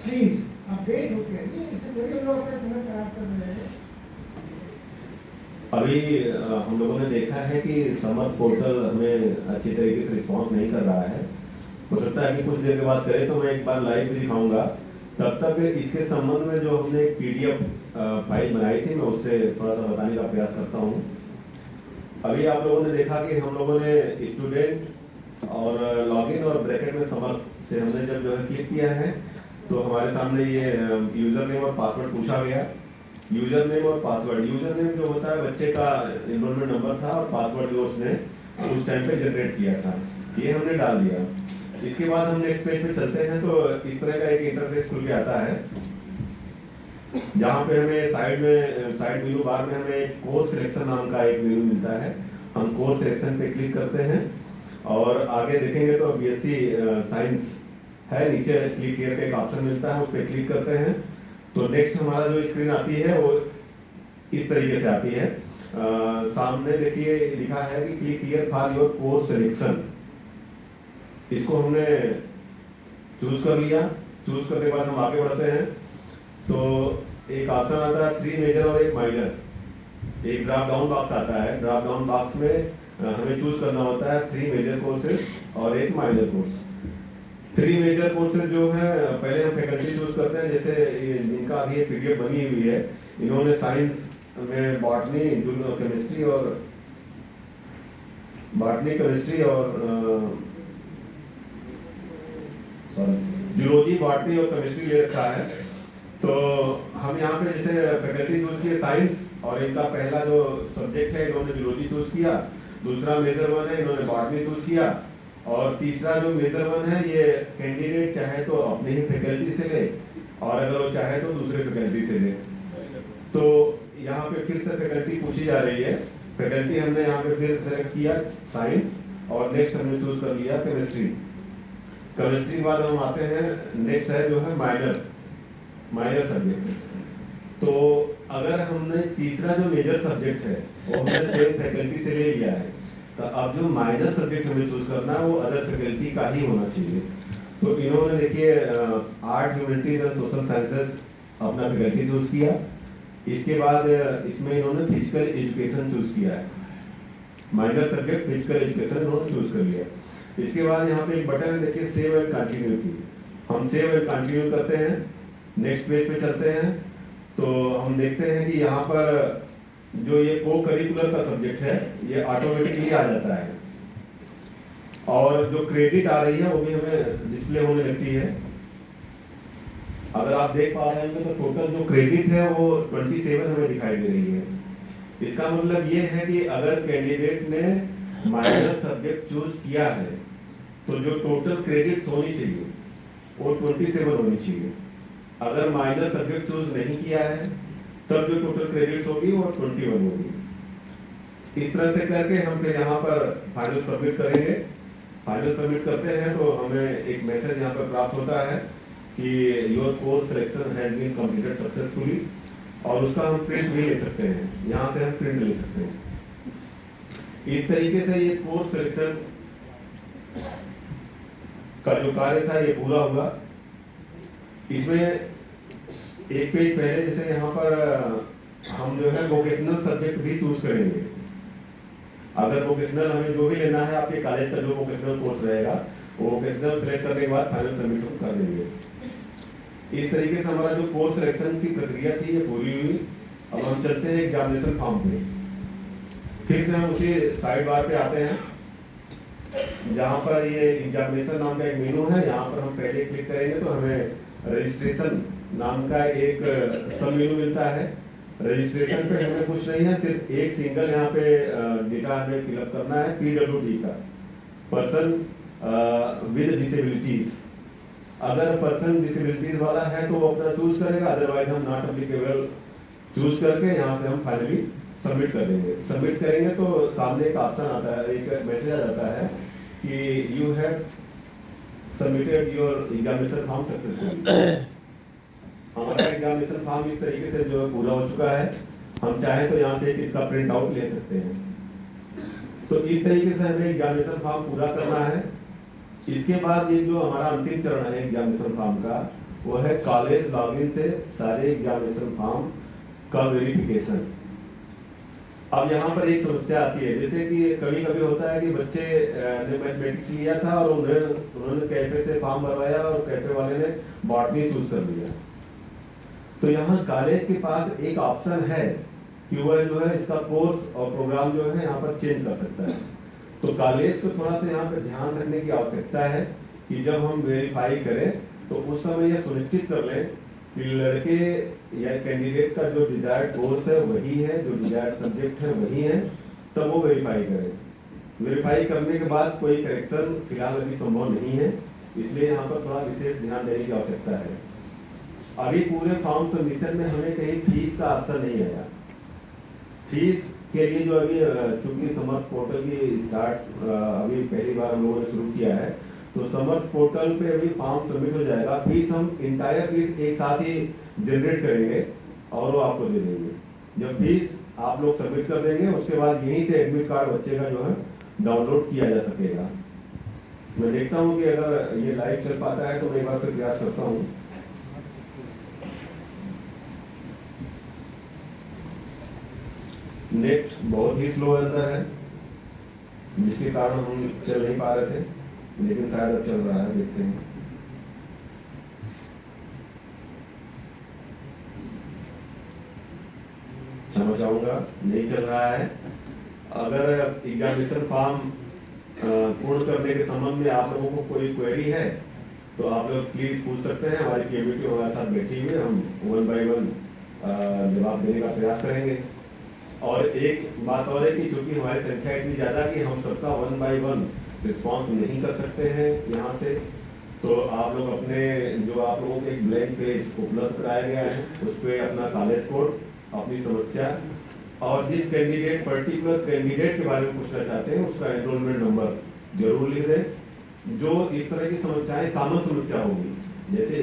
Please update होते रहिए, इससे थोड़ी हम लोग अपना समय खराब कर रहे हैं। अभी हम लोगों ने देखा है कि समर्थ पोर्टल हमें अच्छी तरीके से रिस्पॉन्स नहीं कर रहा है। हो सकता है कि कुछ देर के बाद करें तो मैं एक बार लाइव भी दिखाऊंगा। तब तक इसके संबंध में जो हमने एक पीडीएफ फाइल बनाई थी, मैं उससे थोड़ा सा बताने का प्रयास करता हूँ। अभी आप लोगों ने देखा कि हम लोगों ने स्टूडेंट और लॉगिन और ब्रैकेट में समर्थ से हमने जब जो है क्लिक किया है तो हमारे सामने ये यूजर नेम और पासवर्ड पूछा गया। यूजर नेम और पासवर्ड, यूजर नेम जो होता है बच्चे का एनरोलमेंट नंबर था और पासवर्ड जो उसने उस टाइम पे जनरेट किया था, ये हमने डाल दिया। इसके बाद हम नेक्स्ट पेज पे चलते हैं तो इस तरह का एक इंटरफेस खुल के आता है, जहाँ पे हमें साइड मेनू बार में हमें कोर्स सिलेक्शन नाम का एक मेनू मिलता है। हम कोर्स सिलेक्शन पे क्लिक करते हैं और आगे देखेंगे तो बीएससी साइंस है, नीचे क्लिक हियर का एक ऑप्शन मिलता है, उस पर क्लिक करते हैं तो नेक्स्ट हमारा जो स्क्रीन आती है वो इस तरीके से आती है। सामने देखिए लिखा है कि click here for your course selection. इसको हमने चूज कर लिया। चूज करने के बाद हम आगे बढ़ते हैं तो एक ऑप्शन आता है 3 मेजर और 1 माइनर। एक ड्रॉप डाउन बॉक्स आता है, ड्रॉप डाउन बॉक्स में हमें चूज करना होता है 3 मेजर कोर्सेज और 1 माइनर कोर्स। 3 मेजर कोर्सेज जो है पहले हम फैकल्टी चूज करते हैं, जैसे जिनका अभी ये पीडीएफ बनी हुई है, इन्होंने साइंस में बॉटनी केमिस्ट्री और जूलॉजी बॉटनी और केमिस्ट्री ले रखा है। तो हम यहाँ पे जैसे फैकल्टी चूज किए साइंस, और इनका पहला जो सब्जेक्ट है इन्होंने जूलॉजी चूज किया, दूसरा मेजर 1 है इन्होंने बॉटनी चूज किया, और तीसरा जो मेजर 1 है ये कैंडिडेट चाहे तो अपने ही फैकल्टी से ले और अगर वो चाहे तो दूसरे फैकल्टी से ले। तो यहाँ पे फिर से फैकल्टी पूछी जा रही है। फैकल्टी हमने यहाँ पे फिर सेलेक्ट किया साइंस और नेक्स्ट हमने चूज कर लिया केमिस्ट्री। केमिस्ट्री के बाद हम आते हैं, नेक्स्ट है जो है माइनर सब्जेक्ट। तो अगर हमने तीसरा जो मेजर सब्जेक्ट है वो हमने सेम फैकल्टी से ले लिया है, तो अब जो माइनर सब्जेक्ट हमें चूज करना है वो अदर फैकल्टी का ही होना चाहिए। तो इन्होंने देखिए art, humanities and social sciences अपना फैकल्टी चूज किया। इसके बाद इसमें इन्होंने फिजिकल एजुकेशन चूज किया है, माइनर सब्जेक्ट फिजिकल एजुकेशन इन्होंने चूज कर लिया। इसके बाद यहाँ पे एक बटन है देखिए सेव एंड कंटिन्यू की, हम सेव एंड कंटिन्यू करते हैं। नेक्स्ट पेज पे चलते हैं तो हम देखते हैं कि यहाँ पर जो ये को करिकुलर का सब्जेक्ट है ये ऑटोमेटिकली आ जाता है, और जो क्रेडिट आ रही है वो भी हमें डिस्प्ले होने लगती है। अगर आप देख पा रहे हैं तो टोटल जो क्रेडिट है वो 27 हमें दिखाई दे रही है। इसका मतलब ये है कि अगर कैंडिडेट ने माइनर सब्जेक्ट चूज किया है तो जो टोटल क्रेडिट्स होनी चाहिए वो 27 होनी चाहिए। अगर माइनर सब्जेक्ट चूज नहीं किया है तब जो टोटल क्रेडिट्स होगी वो 21 होगी। इस तरह से करके हम फिर यहाँ पर फाइनल सबमिट करेंगे। फाइनल सबमिट करते हैं तो हमें एक मैसेज यहाँ पर प्राप्त होता है कि your course selection has been completed successfully, और उसका हम प्रिंट भी ले सकते हैं, यहाँ से हम प्रिंट ले सकते हैं। इस तरीके से ये कोर्स सिलेक्शन का जो कार्य था ये पूरा हुआ। इसमें एक पेज पहले जैसे यहाँ पर हम जो है वोकेशनल सब्जेक्ट भी चूज करेंगे। अगर वोकेशनल हमें जो भी लेना है, आपके कॉलेज का जो वोकेशनल कोर्स रहेगा वो वोकेशनल सेलेक्ट करने के बाद फाइनल सबमिट कर देंगे। इस तरीके से हमारा जो कोर्स सिलेक्शन की प्रक्रिया थी ये पूरी हुई। अब हम चलते हैं एग्जामिनेशन फॉर्म पे। फिर से हम उसी साइड बार पे आते हैं जहाँ पर ये एग्जामिनेशन नाम का एक मेनू है। यहाँ पर हम पहले क्लिक करेंगे तो हमें रजिस्ट्रेशन नाम का एक सब मेनू मिलता है। रजिस्ट्रेशन पे हमें कुछ नहीं है, सिर्फ एक सिंगल यहाँ पे डेटा हमें फिलअप करना है, PWD का, पर्सन विद डिसेबिलिटीज। अगर पर्सन डिसेबिलिटीज वाला है तो वो अपना चूज करेगा, अदरवाइज हम नॉट एप्लीकेबल चूज करके यहाँ से हम फाइनली सबमिट कर देंगे। सबमिट करेंगे तो सामने एक ऑप्शन आता है, एक मैसेज आ जाता है कि you have submitted your examination form successfully. हमारा एग्जामिनेशन फॉर्म इस तरीके से जो है पूरा हो चुका है। हम चाहे तो यहाँ से इसका प्रिंट आउट ले सकते हैं। तो इस तरीके से हमें एग्जामिनेशन फॉर्म पूरा करना है। इसके बाद ये जो हमारा अंतिम चरण है एग्जामिनेशन फॉर्म का, वो है कॉलेज लॉगिन से सारे एग्जामिनेशन फॉर्म का वेरिफिकेशन। अब यहाँ पर एक समस्या आती है, जैसे कि कभी कभी होता है कि बच्चे ने मैथमेटिक्स लिया था और उन्होंने कैफे से फॉर्म भरवाया और कैफे वाले ने बॉटनी चूज कर लिया। तो यहाँ कॉलेज के पास एक ऑप्शन है कि वह जो है इसका कोर्स और प्रोग्राम जो है यहाँ पर चेंज कर सकता है। तो कॉलेज को थोड़ा सा यहाँ पर ध्यान रखने की आवश्यकता है कि जब हम वेरीफाई करें तो उस समय यह सुनिश्चित कर लें कि लड़के या कैंडिडेट का जो डिजायर्ड कोर्स है वही है, जो डिजायर्ड सब्जेक्ट है वही है, तब वो वेरीफाई करें। वेरीफाई करने के बाद कोई करेक्शन फिलहाल अभी संभव नहीं है, इसलिए यहाँ पर थोड़ा विशेष ध्यान देने की आवश्यकता है। अभी पूरे फॉर्म सबमिशन में हमें कहीं फीस का ऑप्शन नहीं आया। फीस के लिए जो अभी चूंकि समर्थ पोर्टल की स्टार्ट अभी पहली बार हम लोगों ने शुरू किया है, तो समर्थ पोर्टल पे अभी फॉर्म सबमिट हो जाएगा। फीस हम इंटायर फीस एक साथ ही जनरेट करेंगे और वो आपको दे देंगे। जब फीस आप लोग सबमिट कर देंगे उसके बाद यहीं से एडमिट कार्ड बच्चे का जो है डाउनलोड किया जा सकेगा। मैं देखता हूँ कि अगर ये लाइव चल पाता है तो मैं एक बार फिर प्रयास करता हूँ। नेट बहुत ही स्लो अंदर है, जिसके कारण हम चल नहीं पा रहे थे, लेकिन शायद अब चल रहा है, देखते हैं। क्षमा चाहूंगा, नहीं चल रहा है। अगर एग्जामिनेशन फॉर्म पूर्ण करने के संबंध में आप लोगों को कोई क्वेरी है तो आप लोग प्लीज पूछ सकते हैं। हमारी कमेटी हमारे साथ बैठी हुई है, हम 1 बाय 1 जवाब देने का प्रयास करेंगे। और एक बात और है कि चूंकि हमारी संख्या इतनी ज़्यादा कि हम सबका 1 बाय 1 रिस्पॉन्स नहीं कर सकते हैं यहाँ से, तो आप लोग अपने जो आप लोगों को एक ब्लैंक पेज उपलब्ध कराया गया है उस पर अपना कॉलेज कोड, अपनी समस्या और जिस पर्टिकुलर कैंडिडेट के बारे में पूछना चाहते हैं उसका एनरोलमेंट नंबर जरूर लिख दें। जो इस तरह की समस्याएं कॉमन समस्या होगी, जैसे